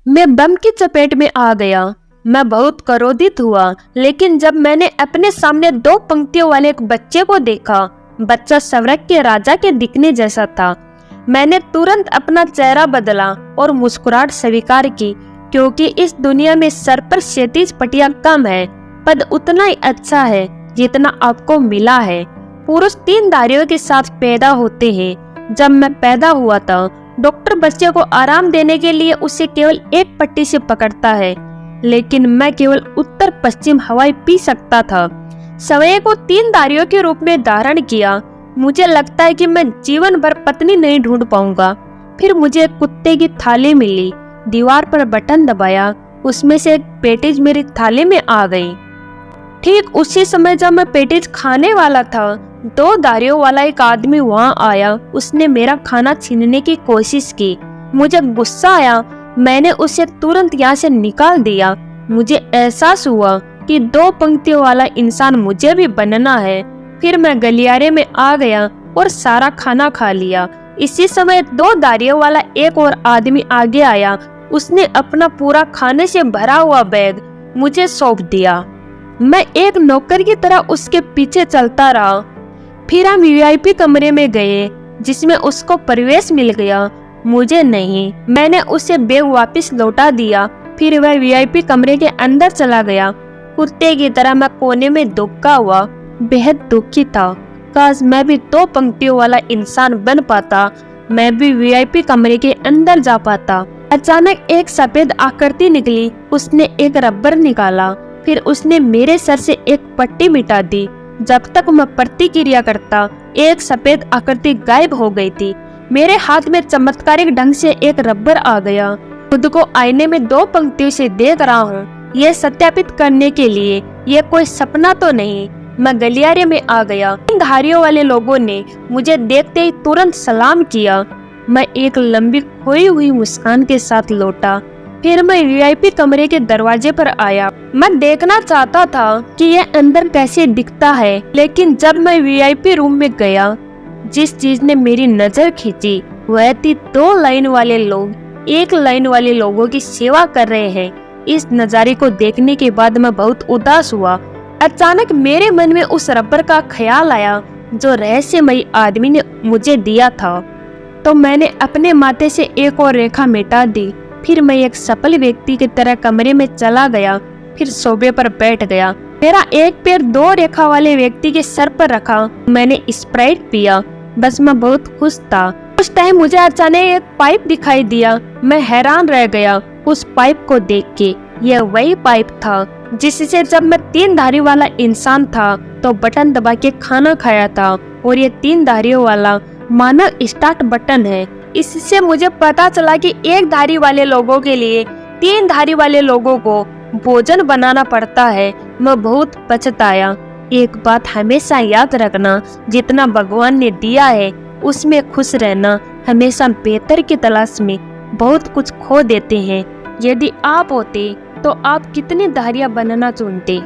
मैं बम की चपेट में आ गया। मैं बहुत क्रोधित हुआ, लेकिन जब मैंने अपने सामने दो पंक्तियों वाले एक बच्चे को देखा, बच्चा स्वर्ग के राजा के दिखने जैसा था, मैंने तुरंत अपना चेहरा बदला और मुस्कुराहट स्वीकार की, क्योंकि इस दुनिया में सर पर 37 पटिया कम है, पद उतना ही अच्छा है जितना आपको मिला है। पुरुष 3 धारियों के साथ पैदा होते हैं। जब मैं पैदा हुआ था, डॉक्टर बच्चे को आराम देने के लिए उसे केवल एक पट्टी से पकड़ता है, लेकिन मैं केवल उत्तर पश्चिम हवाई पी सकता था। सवये को 3 धारियों के रूप में धारण किया। मुझे लगता है कि मैं जीवन भर पत्नी नहीं ढूंढ पाऊंगा। फिर मुझे एक कुत्ते की थाली मिली। दीवार पर बटन दबाया, उसमें से एक पेटीज मेरी थाली में आ गई। ठीक उसी समय जब मैं पेटीज खाने वाला था, 2 धारियों वाला एक आदमी वहां आया। उसने मेरा खाना छीनने की कोशिश की। मुझे गुस्सा आया। मैंने उसे तुरंत यहाँ से निकाल दिया। मुझे एहसास हुआ कि 2 पंक्तियों वाला इंसान मुझे भी बनना है। फिर मैं गलियारे में आ गया और सारा खाना खा लिया। इसी समय 2 धारियों वाला एक और आदमी आगे आया। उसने अपना पूरा खाने से भरा हुआ बैग मुझे सौंप दिया। मैं एक नौकर की तरह उसके पीछे चलता रहा। फिर हम वीआईपी कमरे में गए, जिसमें उसको प्रवेश मिल गया, मुझे नहीं। मैंने उसे बैग वापस लौटा दिया। फिर वह वीआईपी कमरे के अंदर चला गया। कुत्ते की तरह मैं कोने में दुबका हुआ बेहद दुखी था। काश मैं भी 2 पंक्तियों वाला इंसान बन पाता। मैं भी वीआईपी कमरे के अंदर जा पाता। अचानक एक सफेद आकृति निकली। उसने एक रबर निकाला। फिर उसने मेरे सर से एक पट्टी मिटा दी। जब तक मैं प्रतिक्रिया करता, एक सफेद आकृति गायब हो गई थी। मेरे हाथ में चमत्कारिक ढंग से एक रबर आ गया। खुद को आईने में 2 पंक्तियों से देख रहा हूँ, यह सत्यापित करने के लिए यह कोई सपना तो नहीं। मैं गलियारे में आ गया। इन धारियों वाले लोगों ने मुझे देखते ही तुरंत सलाम किया। मैं एक लंबी खोई हुई मुस्कान के साथ लौटा। फिर मैं वीआईपी कमरे के दरवाजे पर आया। मैं देखना चाहता था कि यह अंदर कैसे दिखता है, लेकिन जब मैं वीआईपी रूम में गया, जिस चीज ने मेरी नजर खींची वह थी 2 लाइन वाले लोग 1 लाइन वाले लोगों की सेवा कर रहे हैं। इस नजारे को देखने के बाद मैं बहुत उदास हुआ। अचानक मेरे मन में उस रबर का ख्याल आया जो रहस्यमयी आदमी ने मुझे दिया था। तो मैंने अपने माथे से एक और रेखा मिटा दी। फिर मैं एक सफल व्यक्ति की तरह कमरे में चला गया। फिर सोफे पर बैठ गया। मेरा एक पैर 2 रेखा वाले व्यक्ति के सर पर रखा। मैंने स्प्राइट पिया। बस मैं बहुत खुश था। उस टाइम मुझे अचानक एक पाइप दिखाई दिया। मैं हैरान रह गया उस पाइप को देख के। यह वही पाइप था जिससे जब मैं 3 धारी वाला इंसान था तो बटन दबा के खाना खाया था, और ये 3 धारियों वाला मानव स्टार्ट बटन है। इससे मुझे पता चला कि 1 धारी वाले लोगों के लिए 3 धारी वाले लोगों को भोजन बनाना पड़ता है। मैं बहुत पछताया। एक बात हमेशा याद रखना, जितना भगवान ने दिया है उसमें खुश रहना। हमेशा बेहतर की तलाश में बहुत कुछ खो देते हैं। यदि आप होते तो आप कितनी धारियां बनना चुनते?